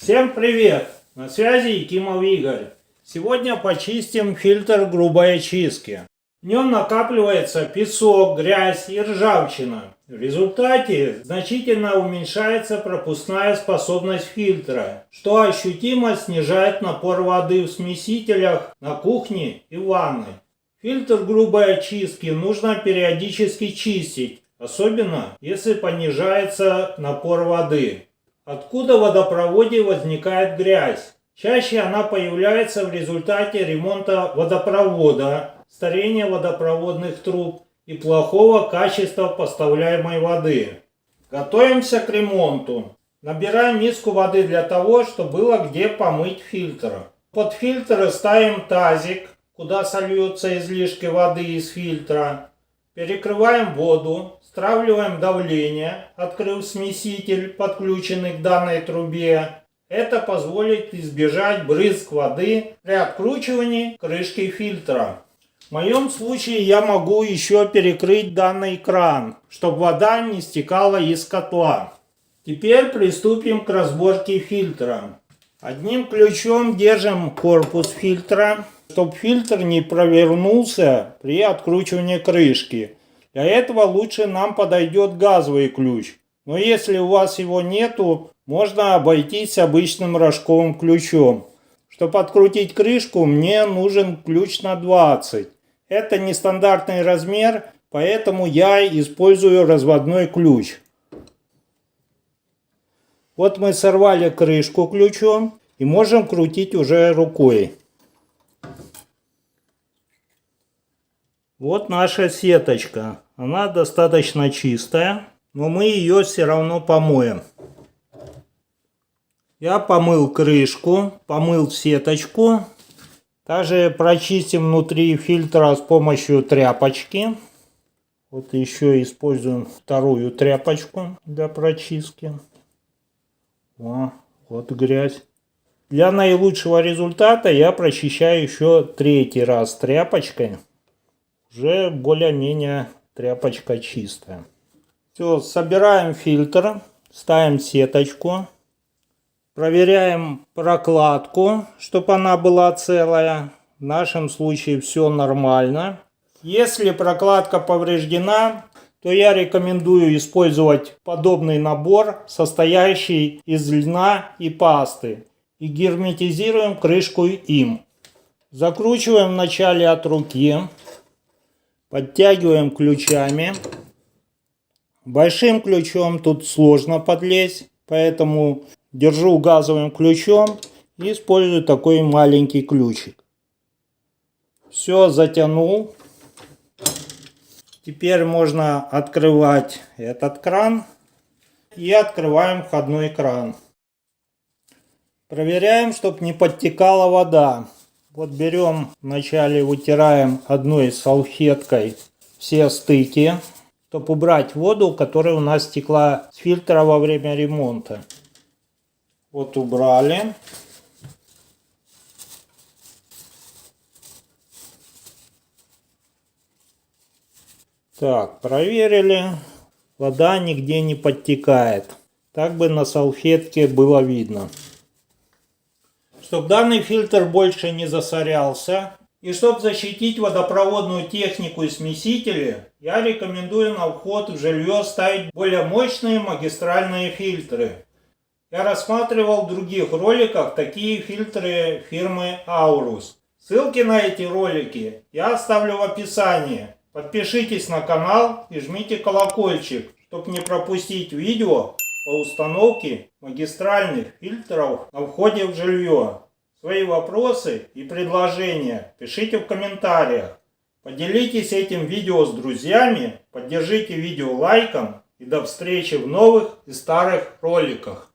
Всем привет! На связи Якимов Игорь. Сегодня почистим фильтр грубой очистки. В нем накапливается песок, грязь и ржавчина. В результате значительно уменьшается пропускная способность фильтра, что ощутимо снижает напор воды в смесителях на кухне и ванной. Фильтр грубой очистки нужно периодически чистить, особенно если понижается напор воды. Откуда в водопроводе возникает грязь? Чаще она появляется в результате ремонта водопровода, старения водопроводных труб и плохого качества поставляемой воды. Готовимся к ремонту. Набираем миску воды для того, чтобы было где помыть фильтр. Под фильтр ставим тазик, куда сольются излишки воды из фильтра. Перекрываем воду, стравливаем давление, открыв смеситель, подключенный к данной трубе. Это позволит избежать брызг воды при откручивании крышки фильтра. В моем случае я могу еще перекрыть данный кран, чтобы вода не стекала из котла. Теперь приступим к разборке фильтра. Одним ключом держим корпус фильтра, чтобы фильтр не провернулся при откручивании крышки. Для этого лучше нам подойдет газовый ключ. Но если у вас его нету, можно обойтись обычным рожковым ключом. Чтобы открутить крышку, мне нужен ключ на 20. Это нестандартный размер, поэтому я использую разводной ключ. Вот мы сорвали крышку ключом и можем крутить уже рукой. Вот наша сеточка. Она достаточно чистая, но мы ее все равно помоем. Я помыл крышку, помыл сеточку. Также прочистим внутри фильтра с помощью тряпочки. Вот еще используем вторую тряпочку для прочистки. Вот грязь. Для наилучшего результата я прочищаю еще третий раз тряпочкой. Уже более-менее тряпочка чистая. Все, собираем фильтр, ставим сеточку. Проверяем прокладку, чтобы она была целая. В нашем случае все нормально. Если прокладка повреждена, то я рекомендую использовать подобный набор, состоящий из льна и пасты. И герметизируем крышку им. Закручиваем вначале от руки. Подтягиваем ключами. Большим ключом тут сложно подлезть, поэтому держу газовым ключом и использую такой маленький ключик. Все, затянул. Теперь можно открывать этот кран и открываем входной кран. Проверяем, чтобы не подтекала вода. Вот берем, вначале вытираем одной салфеткой все стыки, чтобы убрать воду, которая у нас стекла с фильтра во время ремонта. Вот убрали. Так, проверили. Вода нигде не подтекает. Так бы на салфетке было видно. Чтобы данный фильтр больше не засорялся и чтобы защитить водопроводную технику и смесители, я рекомендую на вход в жилье ставить более мощные магистральные фильтры. Я рассматривал в других роликах такие фильтры фирмы Aurus. Ссылки на эти ролики я оставлю в описании. Подпишитесь на канал и жмите колокольчик, чтобы не пропустить видео по установке магистральных фильтров на входе в жилье. Свои вопросы и предложения пишите в комментариях. Поделитесь этим видео с друзьями, поддержите видео лайком и до встречи в новых и старых роликах.